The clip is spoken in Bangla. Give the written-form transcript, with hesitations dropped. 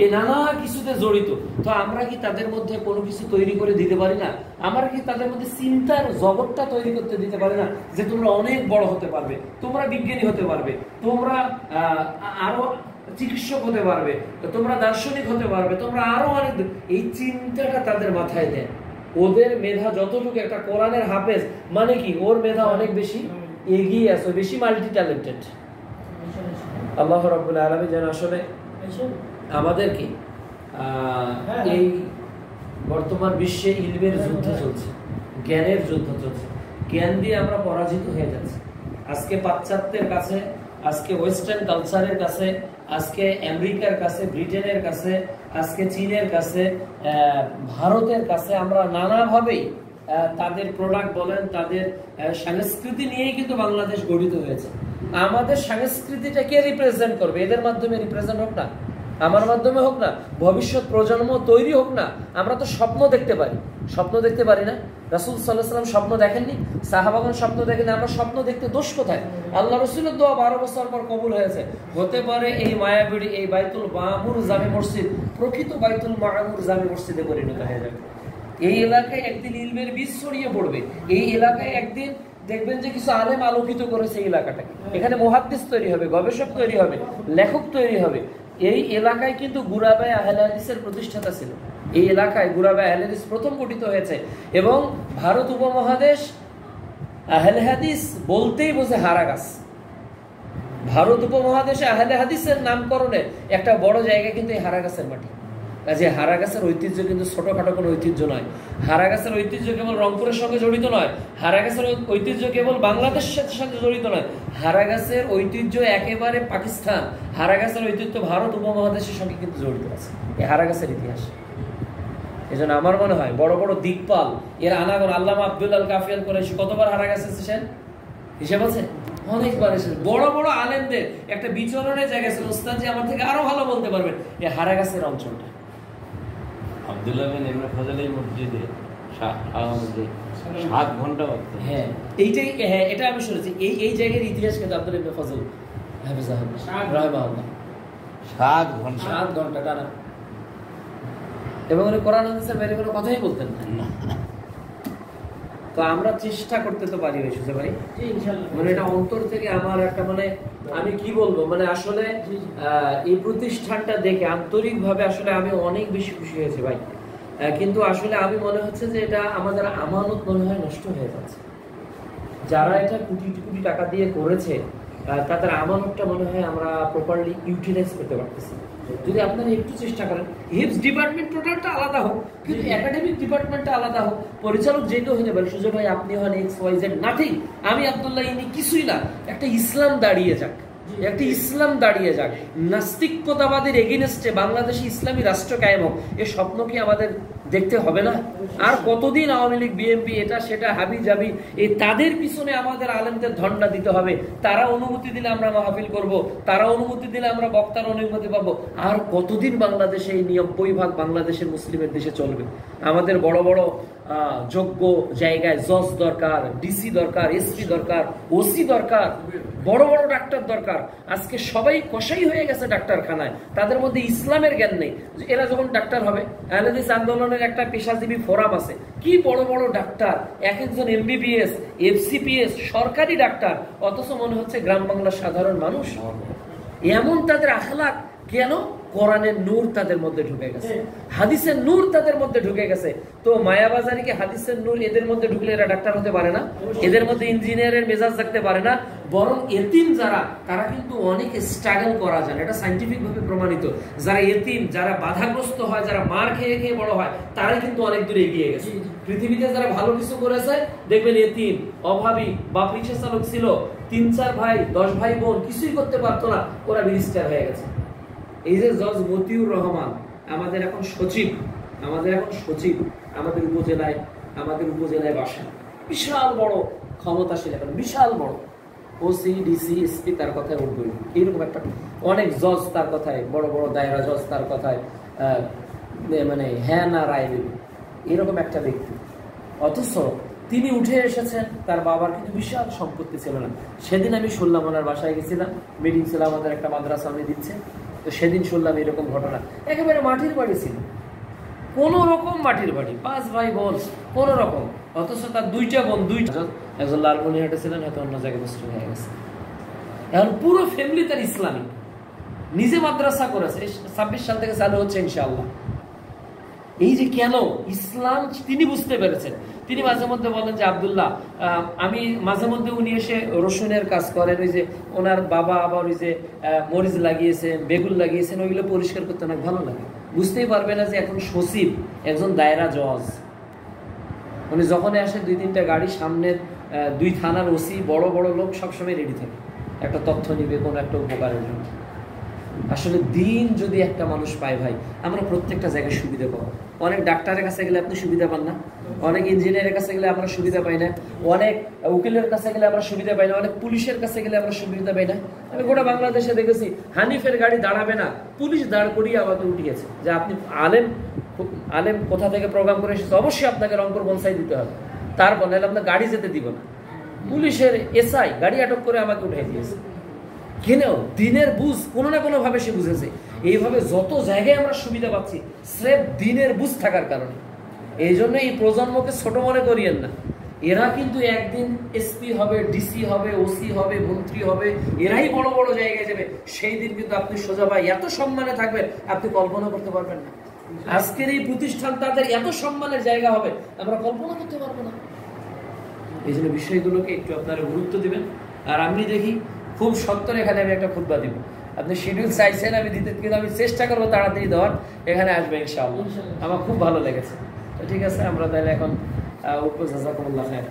এই নানা কিছুতে জড়িত। তো আমরা কি তাদের মধ্যে কোনো কিছু তৈরি করে দিতে পারি না? আমরা কি তাদের মধ্যে চিন্তার জগৎটা তৈরি করতে দিতে পারি না, যে তোমরা অনেক বড় হতে পারবে, তোমরা বিজ্ঞানী হতে পারবে, তোমরা আরো চিকিৎসক হতে পারবে, তোমরা দার্শনিক হতে পারবে, তোমরা আরো অনেক, এই চিন্তাটা তাদের মাথায় দেয়। ওদের মেধা যতটুকু, একটা কোরআনের হাফেজ মানে কি, ওর মেধা অনেক বেশি এগিয়ে আছে, বেশি মাল্টি ট্যালেন্টেড। আল্লাহ রাব্বুল আলামিন যেন আসলে আমাদেরকে এই বর্তমান বিশ্বে ইলমের যুদ্ধ চলছে, জ্ঞানের যুদ্ধ চলছে, জ্ঞান দিয়ে আমরা পরাজিত হয়ে যাচ্ছি। আজকে পাশ্চাত্যের কাছে, আজকে ওয়েস্টার্ন কালচারের কাছে, আজকে আমেরিকার কাছে, ব্রিটেনের কাছে, আজকে চীনের কাছে, ভারতের কাছে আমরা নানাভাবেই তাদের প্রোডাক্ট বলেন, তাদের সংস্কৃতি নিয়েই কিন্তু বাংলাদেশ গঠিত হয়েছে। আমাদের সংস্কৃতিটা কে রিপ্রেজেন্ট করবে? এদের মাধ্যমে রিপ্রেজেন্ট হোক না, আমার মাধ্যমে হোক না, ভবিষ্যৎ প্রজন্ম তৈরি হোক না। আমরা তো স্বপ্ন দেখতে পারি, স্বপ্ন দেখতে পারি না? রাসূল সাল্লাল্লাহু আলাইহি ওয়াসাল্লাম স্বপ্ন দেখেননি, সাহাবাগণ স্বপ্ন দেখেন, আমরা স্বপ্ন দেখতে দোষ কোথায়? আল্লাহ রাসূলের দোয়া 12 বছর পর কবুল হয়েছে। হতে পারে এই মায়াবী এই বাইতুল মামুর জামে মসজিদ প্রকৃত বাইতুল মামুর জামে মসজিদে পরিণত হয়ে যাবে। এই এলাকায় একদিন ইলমের বীজ ছড়িয়ে পড়বে, এই এলাকায় একদিন দেখবেন যে কিছু আলেম আলোকিত করেছে এই এলাকাটাকে। এখানে মুহাদ্দিস তৈরি হবে, গবেষক তৈরি হবে, লেখক তৈরি হবে। এই এলাকায় কিন্তু গুরাবায়ে আহলে হাদিসের প্রতিষ্ঠাতা ছিল। এই এলাকায় গুরাবায়ে আহলে হাদিস প্রথম গঠিত হয়েছে। এবং ভারত উপমহাদেশ আহলে হাদিস বলতেই বোঝে হারা গাছ। ভারত উপমহাদেশে আহলে হাদিসের নামকরণে একটা বড় জায়গা কিন্তু এই হারা গাছের মাটি। কাজে হারা গাছের ঐতিহ্য কিন্তু ছোটখাটো কোনো ঐতিহ্য নয়। হারা গাছের ঐতিহ্য কেবল রংপুরের সঙ্গে জড়িত নয়, হারা গাছের ঐতিহ্য কেবল বাংলাদেশের সাথে জড়িত নয়, হারা গাছের ঐতিহ্য একেবারে পাকিস্তান, হারা গাছের ঐতিহ্য ভারত উপমহাদেশের সঙ্গে কিন্তু জড়িত আছে এই হারা গাছের ইতিহাস। এই জন্য আমার মনে হয় বড় বড় দিকপাল এর আনাগোনা, আল্লামা আব্দুল আল কাফিয়াল কুরাইশি কতবার হারা গাছে এসেছেন হিসেব আছে? অনেকবার এসেছেন। বড় বড় আলেমদের একটা বিচরণের জায়গা ছিল, ওস্তাদজি আমার থেকে আরো ভালো বলতে পারবেন, এই হারা গাছের অঞ্চলটা। আব্দুল্লাহ বিন ইবনে ফজল এই মসজিদে 7 ঘন্টা বক্তব্য। হ্যাঁ এইটাই, হ্যাঁ এটা আমি শুনেছি। এই জায়গার ইতিহাস কিন্তু আব্দুল্লাহ ইবনে ফজল হাফিজাহুল্লাহ রাহিমাহুল্লাহ 7 ঘন্টা টানা, এবং উনি কোরআন হাদিসের বাইরে কোনো কথাই বলতেন না। তো আমরা চেষ্টা করতে তো পারি সুজা ভাই, মানে এটা অন্তর থেকে আমার একটা, মানে আমি কি বলবো, মানে আসলে এই প্রতিষ্ঠানটা দেখে আন্তরিক ভাবে আসলে আমি অনেক বেশি খুশি হয়েছি ভাই। কিন্তু আসলে আমি মনে হচ্ছে যে এটা আমাদের আমানত মনে হয় নষ্ট হয়ে যাচ্ছে। যারা এটা কোটি কোটি টাকা দিয়ে করেছে তাদের আমানতটা মনে হয় আমরা প্রপারলি ইউটিলাইজ করতে পারতেছি। যদি আপনারা একটু চেষ্টা করেন, হিপস ডিপার্টমেন্ট টোটালটা আলাদা হোক, কিন্তু একাডেমিক ডিপার্টমেন্টটা আলাদা হোক, পরিচালক যে কেউ হতে পারে, সুজয় ভাই আপনি হন XYZ নাথিং, আমি আব্দুল্লাহ ইনি কিছুই না, একটা ইসলাম দাঁড়িয়ে যাক, একটা ইসলাম দাঁড়িয়ে যাক, নাস্তিকতাবাদের এগেইনস্টে বাংলাদেশে ইসলামী রাষ্ট্র কায়েম হোক, এ স্বপ্ন কি আমাদের দেখতে হবে না? আর কতদিন আওয়ামী লীগ বিএনপি এটা সেটা হাবি জাবি এই তাদের পিছনে আমাদের আলেমদের ধন্ডা দিতে হবে? তারা অনুমতি দিলে আমরা মাহফিল করব, তারা অনুমতি দিলে আমরা বক্তার অনুমতি পাবো। আর কতদিন বাংলাদেশে এই 90% বাংলাদেশের মুসলিমের দেশে চলবে? আমাদের বড় বড় যোগ্য জায়গায় জজ দরকার, ডিসি দরকার, এসপি দরকার, ওসি দরকার, বড় বড় ডাক্তার দরকার। আজকে সবাই কসাই হয়ে গেছে ডাক্তারখানায়, তাদের মধ্যে ইসলামের জ্ঞান নেই। এরা যখন ডাক্তার হবে, আহলে হাদিস আন্দোলনের একটা পেশাজীবী ফোরাম আছে, কি বড় বড় ডাক্তার, এক একজন MBBS, FCPS সরকারি ডাক্তার, অথচ মনে হচ্ছে গ্রাম বাংলার সাধারণ মানুষ। এমন তাদের আখলাক কেন? কোরআনের নূর তাদের মধ্যে ঢুকে গেছে, হাদিসের নূর তাদের মধ্যে ঢুকে গেছে। তো মায়াবাজারিকে হাদিসের নূর এদের মধ্যে ঢুকলে এরা ডাক্তার হতে পারে না, এদের মধ্যে ইঞ্জিনিয়ারের মেজাজ থাকতে পারে না। বরং এতিম যারা, তারা কিন্তু অনেক স্ট্রাগল করা যায়, এটা সায়েন্টিফিক ভাবে প্রমাণিত। যারা এতিম, যারা বাধাগ্রস্ত হয়, যারা মার খেয়ে খেয়ে বড় হয়, তারাই কিন্তু অনেক দূরে এগিয়ে গেছে। পৃথিবীতে যারা ভালো কিছু করেছে দেখবেন এতিম, অভাবী, বাপ রিক্সা চালক ছিল, 3-4 ভাই, 10 ভাই বোন, কিছুই করতে পারতো না, ওরা মিনিস্টার হয়ে গেছে। এই যে জজ মতিউর রহমান আমাদের এখন সচিব, আমাদের উপজেলায় বাসা, বিশাল বড় ক্ষমতাশীল, এখন বিশাল বড় ওসি ডিসি এসপি তার কথায় উঠবে, এইরকম একটা অনেক জজ তার কথায়, বড় বড় দায়রা জজ তার কথায় মানে হ্যাঁ না রায় দেবে, এরকম একটা ব্যক্তি। অথচ তিনি উঠে এসেছেন, তার বাবার কিন্তু বিশাল সম্পত্তি ছিল না। সেদিন আমি শুনলাম, ওনার বাসায় গেছিলাম, মিটিং ছিল আমাদের, একটা মাদ্রাসা উনি দিচ্ছে, তো সেদিন শুনলাম এরকম ঘটনা, একেবারে মাটির বাড়ি ছিল, কোনো রকম মাটির বাড়ি, 5 ভাই বোন, কোনো রকম, অথচ তার 2টা বোন, একজন লালমনিরহাটে ছিলেন, হয়তো অন্য জায়গায় মুসলিম হয়ে গেছে। এখন পুরো ফ্যামিলি তার ইসলামিক, নিজে মাদ্রাসা করেছে, 26 সাল থেকে চালু হচ্ছে ইনশাআল্লাহ। এই যে কেন ইসলাম তিনি বুঝতে পেরেছেন। তিনি মাঝে মধ্যে বলেন যে আব্দুল্লাহ, আমি মাঝে মধ্যে উনি এসে রসুনের কাজ করেন, ওই যে ওনার বাবা আবার ওই যে মরিচ লাগিয়েছেন, বেগুন লাগিয়েছেন, ওইগুলো পরিষ্কার করতে অনেক ভালো লাগে। বুঝতেই পারবে না যে এখন সচিব, একজন দায়রা জজ, উনি যখন আসে 2-3টা গাড়ি, সামনের 2 থানার ওসি, বড় বড় লোক সবসময় রেডি থাকে একটা তথ্য নিবে কোনো একটা উপকারের জন্য। আসলে দিন যদি একটা মানুষ পায় ভাই, আমরা প্রত্যেকটা জায়গায় সুবিধা পাবো। অনেক ডাক্তারের কাছে গেলে আপনি সুবিধা পান না, অনেক ইঞ্জিনিয়ারের কাছে গেলে আমরা সুবিধা পাই না, অনেক উকিলের কাছে গেলে আমরা সুবিধা পাই না, অনেক পুলিশের কাছে গেলে আমরা সুবিধা পাই না। আমি গোটা বাংলাদেশে দেখেছি হানিফের গাড়ি দাঁড়াবে না, পুলিশ দাঁড় করিয়ে আমাকে উঠিয়েছে যে আপনি আলেম কোথা থেকে প্রোগ্রাম করে এসেছে, অবশ্যই আপনাকে রংপুর বনসাই দিতে হবে, তারপর নাহলে আপনার গাড়ি যেতে দিব না। পুলিশের এসআই গাড়ি আটক করে আমাকে উঠিয়ে দিয়েছে। কেন? দিনের বুঝ কোনো না কোনো ভাবে সে বুঝেছে। এইভাবে যত জায়গায় আমরা সুবিধা পাচ্ছি স্রেফ দিনের বুঝ থাকার কারণে। এই জন্য এই প্রজন্মকে ছোট মনে করিয়েন না, এরা কিন্তু একদিন এসপি হবে, ডিসি হবে, ওসি হবে, মন্ত্রী হবে, এরাই বড় বড় জায়গায় যাবে। সেই দিন কিন্তু আপনি সোজা ভাই এত সম্মানে থাকবেন আপনি কল্পনা করতে পারবেন না। আজকের এই প্রতিষ্ঠান তাদের এত সম্মানের জায়গা হবে আমরা কল্পনা করতে পারবো না। এই জন্য বিষয়গুলোকে একটু আপনারা গুরুত্ব দিবেন। আর আমি দেখি খুব সত্তর এখানে আমি একটা খুতবা দিব, আপনি শিডিউল চাইছেন আমি দিতে, কিন্তু আমি চেষ্টা করবো তাড়াতাড়ি দেওয়ার, এখানে আসবে ইনশাআল্লাহ। আমার খুব ভালো লেগেছে। তো ঠিক আছে, আমরা তাহলে এখন জাযাকুমুল্লাহ খায়র।